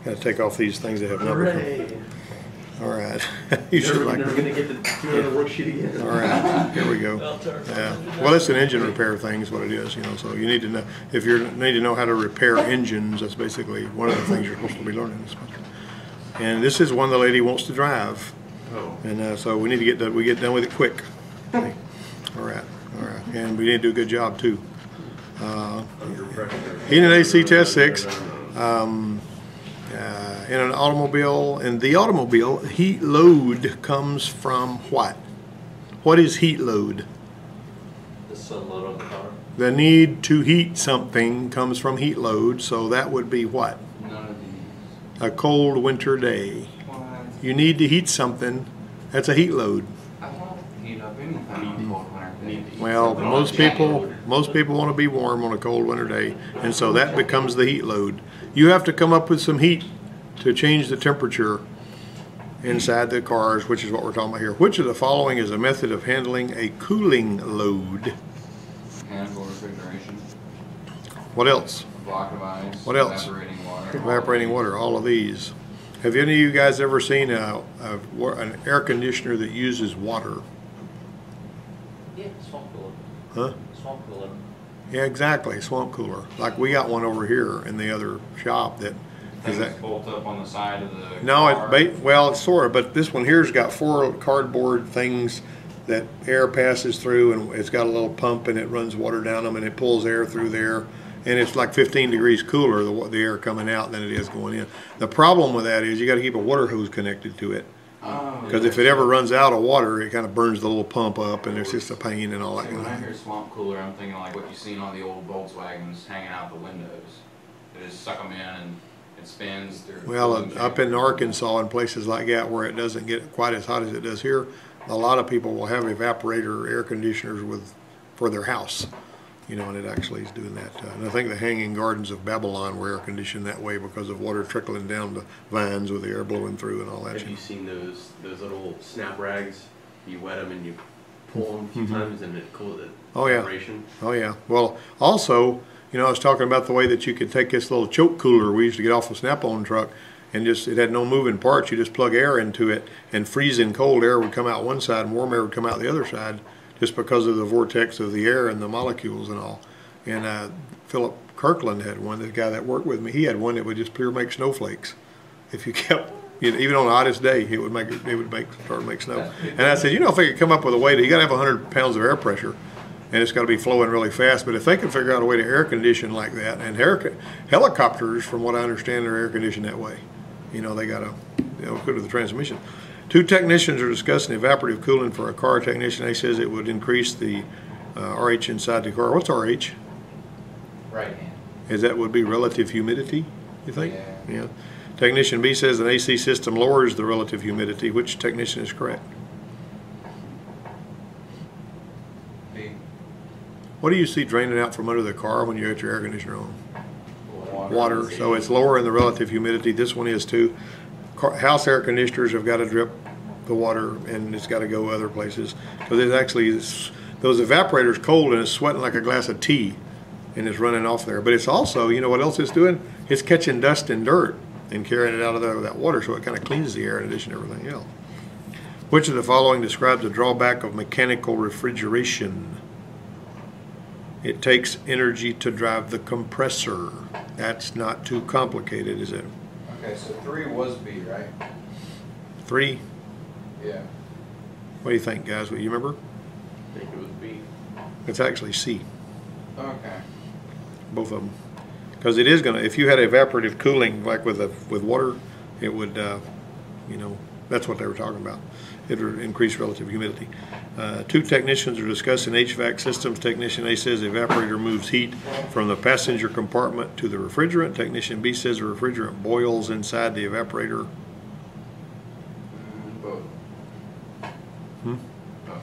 Got to take off these things that have numbers. Hooray. All right. You should like never gonna get to do another worksheet again. All right, here we go. Yeah. Well, it's an engine repair thing is what it is, you know, so you need to know, if you need to know how to repair engines, that's basically one of the things you're supposed to be learning. And this is one the lady wants to drive. Oh. And so we need to get done with it quick. Okay. All right, and we need to do a good job too. Heat and AC test 6. In an automobile, heat load comes from what? What is heat load? The sun load on the car. The need to heat something comes from heat load, so that would be what? None of these. A cold winter day. What? You need to heat something, that's a heat load. I won't heat up anything on a cold winter day. Well, most people want to be warm on a cold winter day, and so that becomes the heat load. You have to come up with some heat to change the temperature inside the cars, which is what we're talking about here. Which of the following is a method of handling a cooling load? Mechanical refrigeration. What else? Block of ice. What else? Evaporating water. Evaporating water, all of these. Have any of you guys ever seen an air conditioner that uses water? Yeah, swamp cooler. Huh? Swamp cooler. Yeah, exactly, swamp cooler. Like we got one over here in the other shop that is that. Bolt up on the side of the No, car. it's sort of, but this one here's got 4 cardboard things that air passes through, and it's got a little pump, and it runs water down them, and it pulls air through there, and it's like 15 degrees cooler, the air coming out than it is going in. The problem with that is you got to keep a water hose connected to it, because if it ever runs out of water, it kind of burns the little pump up, and it's just a pain and all that kind When of I thing. hear swamp cooler, I'm thinking like what you seen on the old Volkswagens hanging out the windows. They just suck them in and it spins. Well, up in Arkansas and places like that where it doesn't get quite as hot as it does here, a lot of people will have evaporator air conditioners for their house, you know, and it actually is doing that. And I think the Hanging Gardens of Babylon were air conditioned that way because of water trickling down the vines with the air blowing through and all that. Have you seen those little snap rags? You wet them and you pull them a few times and it cools it. Oh yeah. Vibration. Oh yeah. Well, also, you know, I was talking about the way that you could take this little choke cooler we used to get off a Snap-on truck, and it had no moving parts. You just plug air into it, and freezing cold air would come out one side and warm air would come out the other side, just because of the vortex of the air and the molecules and all. And Philip Kirkland had one, the guy that worked with me, he had one that would just pure make snowflakes. If you kept, you know, even on the hottest day, it would start to make snow. And I said, you know, if they could come up with a way to, you got to have 100 pounds of air pressure, and it's got to be flowing really fast. But if they could figure out a way to air condition like that, and helicopters, from what I understand, are air conditioned that way. You know, they got to, you know, go to the transmission. 2 technicians are discussing evaporative cooling for a car technician. He says it would increase the RH inside the car. What's RH? Right hand. Would be relative humidity, you think? Yeah. Technician B says an AC system lowers the relative humidity. Which technician is correct? B. What do you see draining out from under the car when you got your air conditioner on? Water. So it's lower in the relative humidity. This one is too. House air conditioners have got to drip the water, and it's got to go other places, because it's actually those evaporators cold and it's sweating like a glass of tea, and it's running off there. But it's also, you know what else it's doing? It's catching dust and dirt and carrying it out of that water, so it kind of cleans the air in addition to everything else. Which of the following describes the drawback of mechanical refrigeration? It takes energy to drive the compressor. That's not too complicated, is it? Okay, so 3 was B, right? 3? Yeah. What do you think, guys? What you remember? I think it was B. It's actually C, Okay. both of them. Because it is going to, if you had evaporative cooling like with water, it would, you know, that's what they were talking about. It would increase relative humidity. 2 technicians are discussing HVAC systems. Technician A says the evaporator moves heat from the passenger compartment to the refrigerant. Technician B says the refrigerant boils inside the evaporator. Both. Both.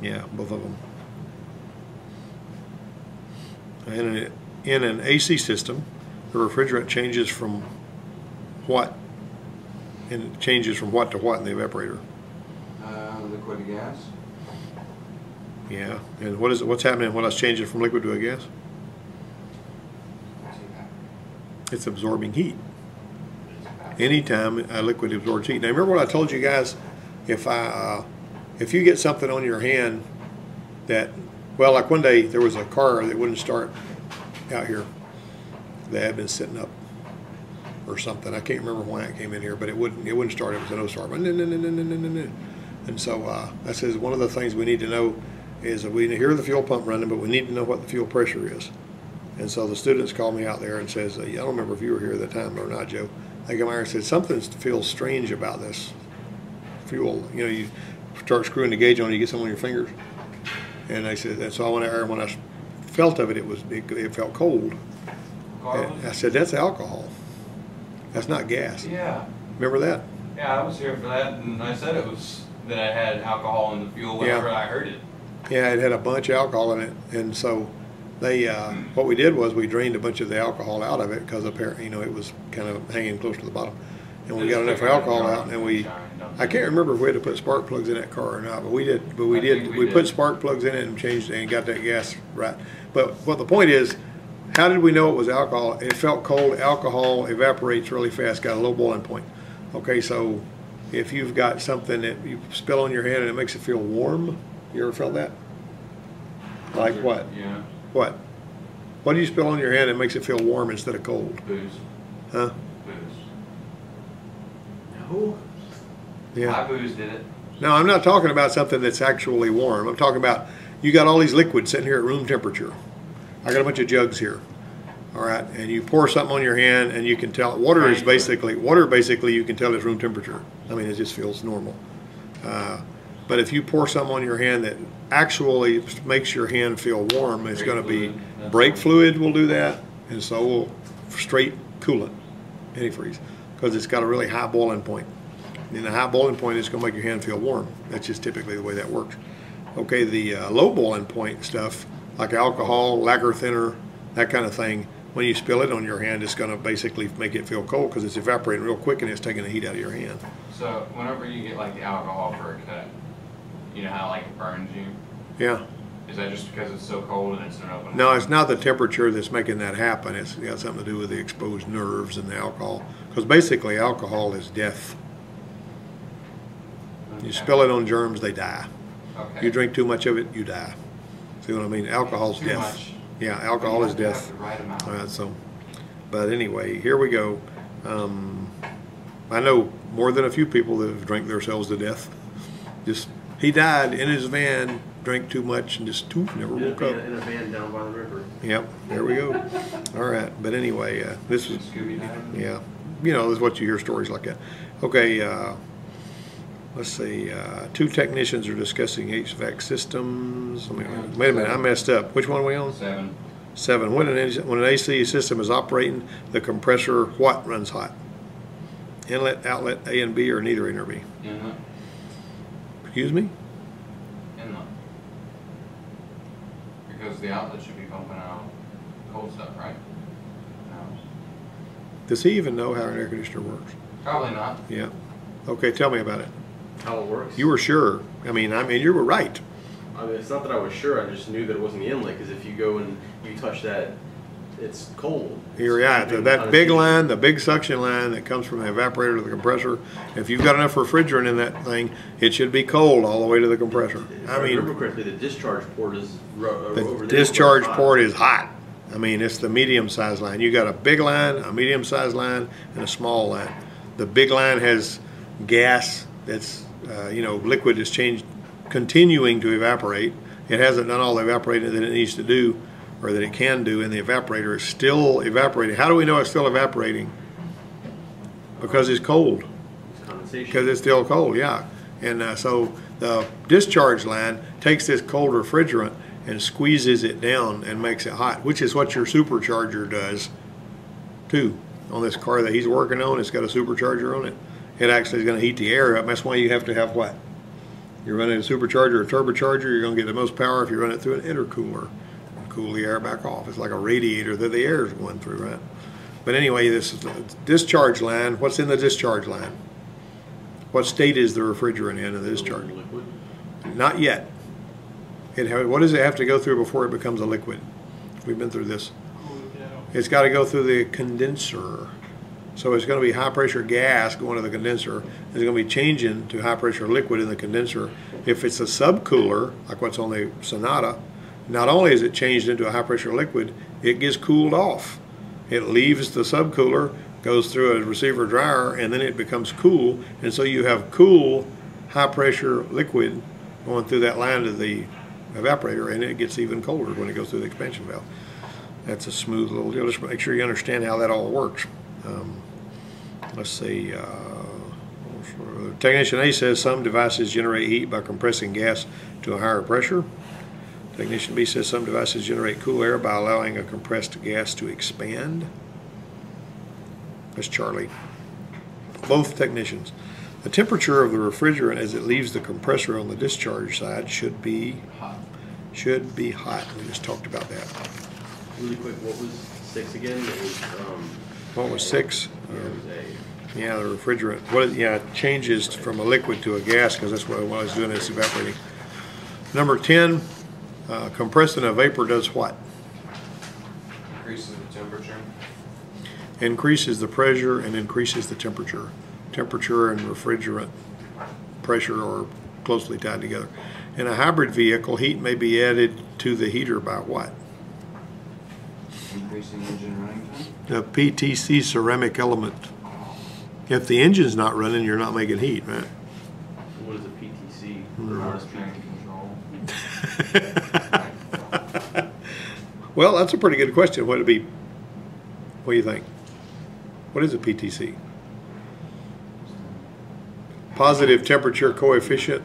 Yeah, both of them. And in an AC system, the refrigerant changes from what? And it changes from what to what in the evaporator? Liquid to gas. Yeah. And what is it? What's happening when it's changing from liquid to a gas? It's absorbing heat. anytime a liquid absorbs heat. Now remember what I told you guys, if you get something on your hand that, well, like one day there was a car that wouldn't start out here that had been sitting up or something. I can't remember why it came in here, but it wouldn't start. It was a no start. And so I says one of the things we need to know is that we hear the fuel pump running, but we need to know what the fuel pressure is. And so the students called me out there and says, I don't remember if you were here at the time or not, Joe. They come out and said, something feels strange about this fuel. You know, you start screwing the gauge on, you get some on your fingers. And they said, and so I went out there, and when I felt of it, it felt cold. And I said, that's alcohol. That's not gas. Yeah. Remember that? Yeah, I was here for that, and I said it was that I had alcohol in the fuel whenever I heard it. Yeah, it had a bunch of alcohol in it, and so they what we did was we drained a bunch of the alcohol out of it because apparently, you know, it was kind of hanging close to the bottom, and we got enough alcohol out, and I can't remember if we had to put spark plugs in that car or not, but we did. But we did. We put spark plugs in it and changed it and got that gas right. But what the point is, how did we know it was alcohol? It felt cold. Alcohol evaporates really fast. Got a low boiling point. Okay, so if you've got something that you spill on your hand and it makes it feel warm, you ever felt that? Like what? Yeah. What? What do you spill on your hand that makes it feel warm instead of cold? Booze. Huh? Booze. No. Yeah. My booze did it. No, I'm not talking about something that's actually warm. I'm talking about you got all these liquids sitting here at room temperature. I got a bunch of jugs here. All right, and you pour something on your hand, and you can tell water basically you can tell it's room temperature. I mean, it just feels normal. But if you pour something on your hand that actually makes your hand feel warm, it's going to be brake fluid will do that, and so will straight coolant, antifreeze, because it's got a really high boiling point. And the high boiling point is going to make your hand feel warm. That's just typically the way that works. Okay, the low boiling point stuff, like alcohol, lacquer thinner, that kind of thing, when you spill it on your hand, it's going to basically make it feel cold because it's evaporating real quick and it's taking the heat out of your hand. So whenever you get like the alcohol for a cut, you know how like it burns you? Yeah. Is that just because it's so cold and it's an open? No, it's not the temperature that's making that happen. It's got something to do with the exposed nerves and the alcohol. Because basically alcohol is death. You spill it on germs, they die. Okay. You drink too much of it, you die. See what I mean? Alcohol's Too death. much. Yeah, alcohol is death. The right amount. All right, so, but anyway, here we go. I know more than a few people that have drank themselves to death. He died in his van, drank too much, and just never woke up. In a van down by the river. Yep, there we go. All right, but anyway, this is, Scooby-Doo. yeah, you know, this is what you hear stories like that. Okay, let's see. Two technicians are discussing HVAC systems. Wait a minute, I messed up. Which one are we on? 7. 7. When an AC system is operating, the compressor what runs hot? Inlet, outlet, A and B, or neither A nor B? Inlet. Excuse me? Inlet. Because the outlet should be pumping out cold stuff, right? No. Does he even know how an air conditioner works? Probably not. Yeah. Okay, tell me about it. How it works? You were sure. I mean, you were right. I mean, it's not that I was sure. I just knew that it wasn't the inlet because if you go and you touch that, it's cold. You're right. That big line, the big suction line that comes from the evaporator to the compressor, if you've got enough refrigerant in that thing, it should be cold all the way to the compressor. If I remember correctly, the discharge port is over The there. discharge port is hot. I mean, it's the medium-sized line. You got a big line, a medium-sized line, and a small line. The big line has gas that's, liquid is changed, continuing to evaporate. It hasn't done all the evaporating that it needs to do, or that it can do, and the evaporator is still evaporating. How do we know it's still evaporating? Because it's cold. It's condensation. Because it's still cold, yeah. And so the discharge line takes this cold refrigerant and squeezes it down and makes it hot, which is what your supercharger does too. On this car that he's working on, it's got a supercharger on it. It actually is going to heat the air up. That's why you have to have what? You're running a supercharger or turbocharger, you're going to get the most power if you run it through an intercooler. Cool the air back off. It's like a radiator that the air is going through, right? But anyway, this is the discharge line. What's in the discharge line? What state is the refrigerant in the discharge? Liquid. Not yet. What does it have to go through before it becomes a liquid? We've been through this. It's got to go through the condenser. So it's going to be high pressure gas going to the condenser. It's going to be changing to high pressure liquid in the condenser. If it's a subcooler, like what's on the Sonata, not only is it changed into a high pressure liquid, it gets cooled off. It leaves the subcooler, goes through a receiver dryer, and then it becomes cool. And so you have cool, high pressure liquid going through that line to the evaporator, and it gets even colder when it goes through the expansion valve. That's a smooth little deal. Just make sure you understand how that all works. Let's see. Technician A says some devices generate heat by compressing gas to a higher pressure. Technician B says some devices generate cool air by allowing a compressed gas to expand. That's Charlie. Both technicians. The temperature of the refrigerant as it leaves the compressor on the discharge side should be Hot. hot. We just talked about that. Really quick, what was 6 again? It was, What was 6? yeah, it was A. Yeah, the refrigerant. It changes from a liquid to a gas because that's what I was doing. It's evaporating. Number 10, compressing a vapor does what? Increases the temperature. Increases the pressure and increases the temperature. Temperature and refrigerant pressure are closely tied together. In a hybrid vehicle, heat may be added to the heater by what? Increasing engine running time. The PTC ceramic element. If the engine's not running, you're not making heat, right? What is a PTC? Hmm. Or what Power is train control. Well, that's a pretty good question. What would it be? What do you think? What is a PTC? Positive temperature coefficient.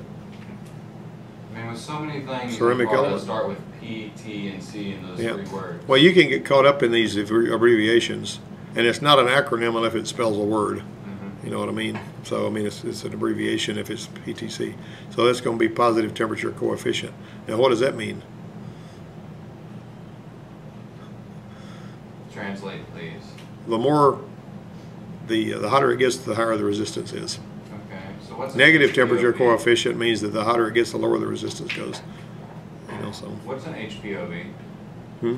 I mean, with so many things, Ceramic in the car that element. start with P, T, and C in those Yeah. 3 words. Well, you can get caught up in these abbreviations, and it's not an acronym unless it spells a word. Mhm. You know what I mean? So, I mean, it's an abbreviation if it's PTC. So that's going to be positive temperature coefficient. Now, what does that mean? Translate, please. The more, the hotter it gets, the higher the resistance is. Okay, so what's Negative an temperature HPOV? coefficient means that the hotter it gets, the lower the resistance goes. You know, so What's an HPOV? hmm?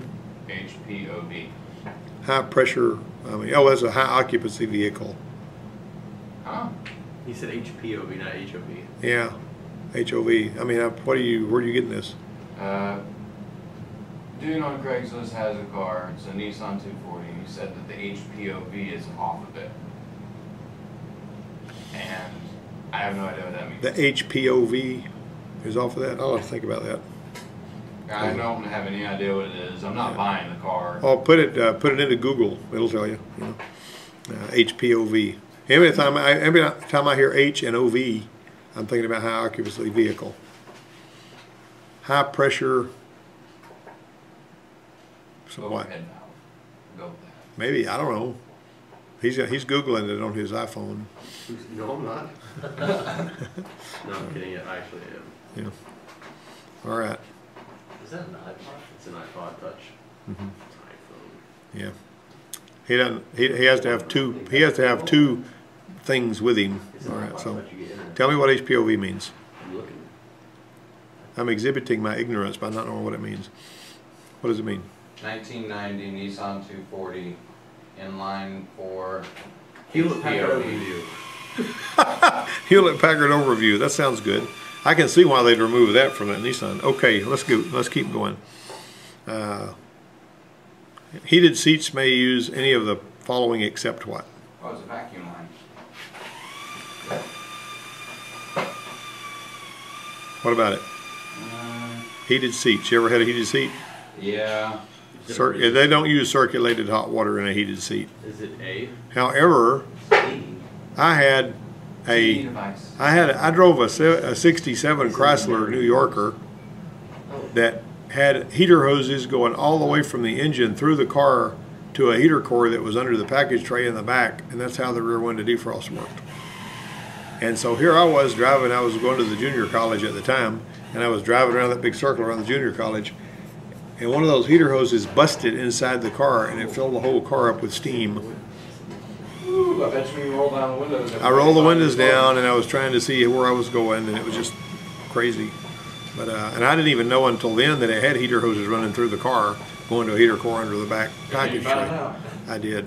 HPOV. High pressure. I mean, oh, that's a high occupancy vehicle. Huh? He said HPOV, not HOV. Yeah, HOV. I mean, where are you getting this? Dude on Craigslist has a car. It's a Nissan 240. He said that the HPOV is off of it. And I have no idea what that means. The HPOV is off of that. I'll have to think about that. I don't have any idea what it is. I'm not buying the car. Oh, put it into Google. It'll tell you. You know, HPOV. Every time I hear H and OV, I'm thinking about high occupancy vehicle. High pressure. So what? Overhead valve. Go with that. Maybe, I don't know. He's Googling it on his iPhone. No, I'm not. No, I'm kidding. I actually am. Yeah. All right. Is that an iPod? It's an iPod Touch. Mhm. iPhone. Yeah. He doesn't. He has to have two. He has to have two things with him. It's an All right. iPod So Touch. You get internet. tell me what HPOV means. I'm looking. I'm exhibiting my ignorance by not knowing what it means. What does it mean? 1990 Nissan 240 inline 4 Hewlett Packard HPOV. overview. Hewlett Packard overview. That sounds good. I can see why they'd remove that from that Nissan. Okay, let's go. Let's keep going. Heated seats may use any of the following except what? Oh, it's a vacuum line. What about it? Heated seats. You ever had a heated seat? Yeah. They don't use circulated hot water in a heated seat. Is it A? However, I had TV a device. I drove a 67 Chrysler New Yorker that had heater hoses going all the way from the engine through the car to a heater core that was under the package tray in the back, and that's how the rear window defrost worked. And so here I was driving. I was going to the junior college at the time, and I was driving around that big circle around the junior college, and one of those heater hoses busted inside the car, and it filled the whole car up with steam. Ooh, I bet you when you roll down the windows. I rolled the windows down, and I was trying to see where I was going, and it was just crazy. But and I didn't even know until then that it had heater hoses running through the car, going to a heater core under the back package tray. I did.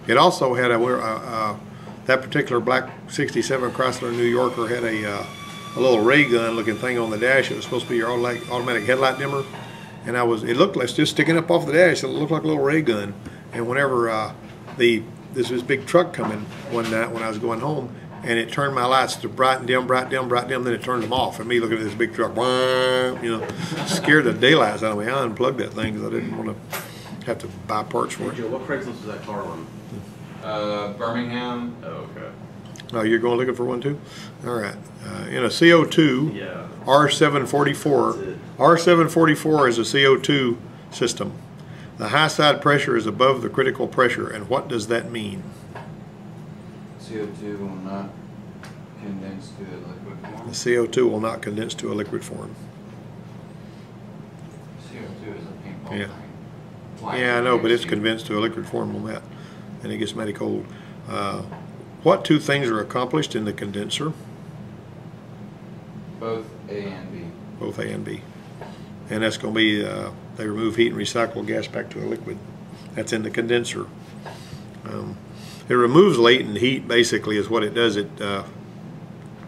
It also had that particular black 67 Chrysler New Yorker had a little ray gun looking thing on the dash. It was supposed to be your automatic headlight dimmer. And it looked like just sticking up off the dash. It looked like a little ray gun. And whenever this big truck coming one night when I was going home, and it turned my lights to bright and dim, bright, dim, bright, dim, then it turned them off. And me looking at this big truck, scared the daylights out of me. I unplugged that thing because I didn't want to have to buy parts for it. Joe, what Craigslist was that car on? Birmingham. Oh, okay. Oh, you're going looking for one too? All right. In a CO2, Yeah. R744. That's it. R744 is a CO2 system. The high side pressure is above the critical pressure, and what does that mean? CO2 will not condense to a liquid form. The CO2 will not condense to a liquid form. CO2 is a paintball Yeah. thing. Yeah, I know, but it's condensed to a liquid form on that, and it gets mighty cold. What two things are accomplished in the condenser? Both A and B. Both A and B. And that's going to be, they remove heat and recycle gas back to a liquid. That's in the condenser. It removes latent heat, basically, is what it does. It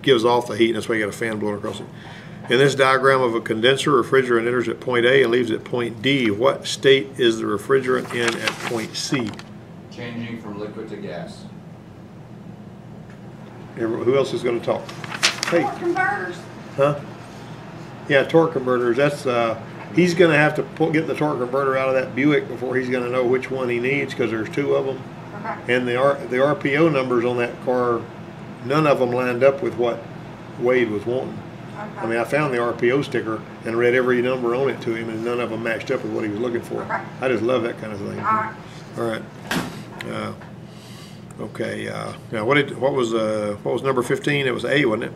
gives off the heat, and that's why you got a fan blowing across it. In this diagram of a condenser, refrigerant enters at point A and leaves at point D. What state is the refrigerant in at point C? Changing from liquid to gas. Who else is going to talk? Hey. Torque converters. Huh? Yeah, torque converters. That's he's going to have to get the torque converter out of that Buick before he's going to know which one he needs, because there's two of them. Okay. And the RPO numbers on that car, none of them lined up with what Wade was wanting. Okay. I mean, I found the RPO sticker and read every number on it to him, and none of them matched up with what he was looking for. Okay. I just love that kind of thing. All right. All right. Okay. Now, what was number 15? It was A, wasn't it?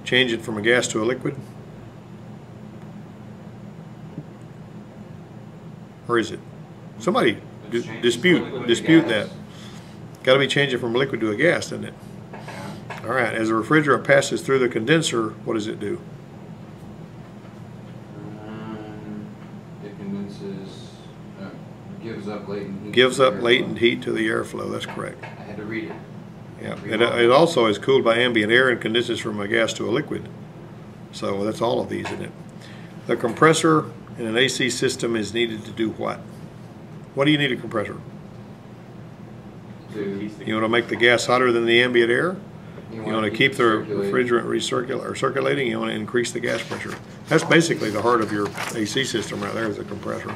Changing from a gas to a liquid. Or is it? Somebody It's changing from dispute liquid to that. gas. Got to be changing from a liquid to a gas, doesn't it? All right. As the refrigerant passes through the condenser, what does it do? It condenses, gives up latent heat. Gives to the up airflow. latent heat to the airflow. That's correct. I had to read it. Yeah. It also is cooled by ambient air and condenses from a gas to a liquid. So that's all of these in it. The compressor in an AC system is needed to do what? What do you need a compressor? To, You want to make the gas hotter than the ambient air? You want to keep it the circulating. refrigerant circulating? You want to increase the gas pressure? That's basically the heart of your AC system right there, is the compressor.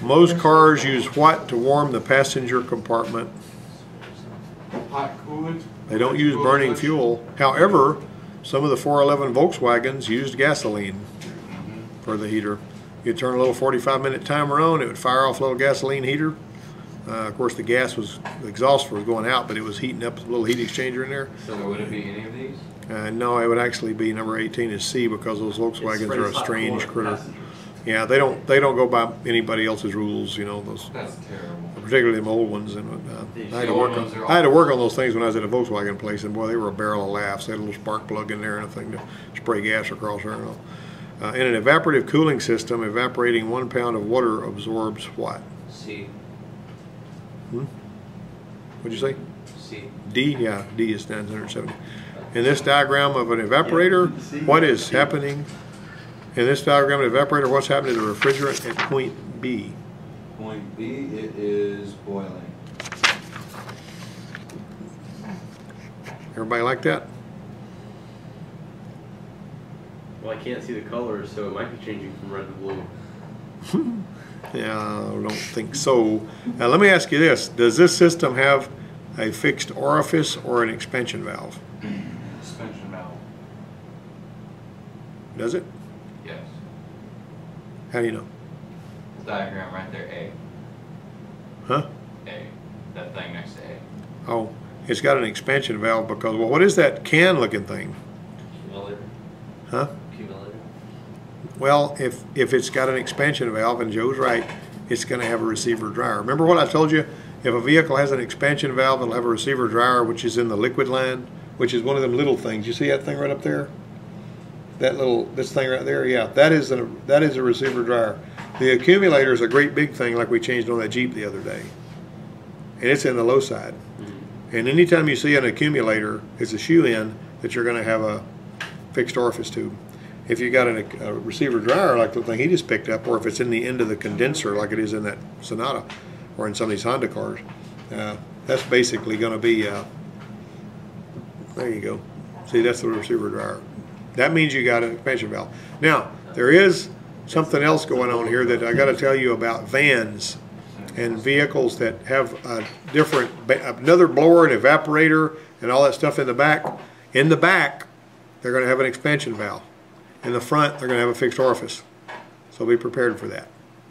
Most cars use what to warm the passenger compartment? Hot coolant. They don't use burning fuel. However, some of the 411 Volkswagens used gasoline for the heater. You turn a little 45-minute timer on, it would fire off a little gasoline heater. Of course, the exhaust was going out, but it was heating up a little heat exchanger in there. So would it be any of these? No, it would actually be number 18 is C, because those Volkswagens are a strange critter. Yeah, they don't go by anybody else's rules, you know, those, That's terrible. particularly them old ones. And I had to work on those things when I was at a Volkswagen place, and boy, they were a barrel of laughs. They had a little spark plug in there and a thing to spray gas across there and all. In an evaporative cooling system, evaporating 1 pound of water absorbs what? C. What'd you say? C. D? Yeah, D is 970. In this diagram of an evaporator, what is happening? In this diagram of an evaporator, what's happening to the refrigerant at point B? Point B, it is boiling. Everybody like that? Well, I can't see the colors, so it might be changing from red to blue. Yeah, I don't think so. Now let me ask you this. Does this system have a fixed orifice or an expansion valve? Suspension valve. Does it? Yes. How do you know? Diagram right there, A. Huh? A. That thing next to A. Oh, it's got an expansion valve because, well, what is that can looking thing? Accumulator. Huh? Accumulator. Well, if it's got an expansion valve, and Joe's right, it's going to have a receiver dryer. Remember what I told you? If a vehicle has an expansion valve, it'll have a receiver dryer, which is in the liquid line, which is one of them little things. You see that thing right up there? This thing right there? Yeah, that is a receiver dryer. The accumulator is a great big thing like we changed on that Jeep the other day. and it's in the low side. And anytime you see an accumulator, it's a shoe-in that you're going to have a fixed orifice tube. If you got a receiver dryer like the thing he just picked up, or if it's in the end of the condenser like it is in that Sonata or in some of these Honda cars, that's basically going to be, there you go. See, that's the receiver dryer. That means you got an expansion valve. Now, there is something else going on here that I got to tell you about vans and vehicles that have a different, another blower, an evaporator, and all that stuff in the back. In the back, they're going to have an expansion valve. In the front, they're going to have a fixed orifice. So be prepared for that.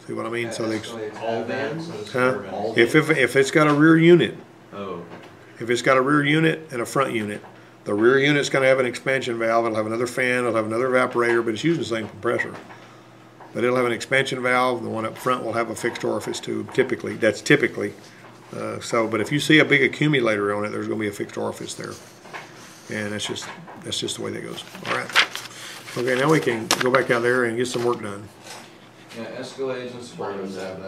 See what I mean? So they, All vans? huh? All If vans? it's got a rear unit, Oh, if it's got a rear unit and a front unit, the rear unit's going to have an expansion valve. It'll have another fan. It'll have another evaporator, but it's using the same compressor. But it'll have an expansion valve. The one up front will have a fixed orifice tube. Typically, that's typically. But if you see a big accumulator on it, there's going to be a fixed orifice there, and that's just the way that goes. All right. Okay, now we can go back out there and get some work done. Yeah, Escalades and Suburbans have that.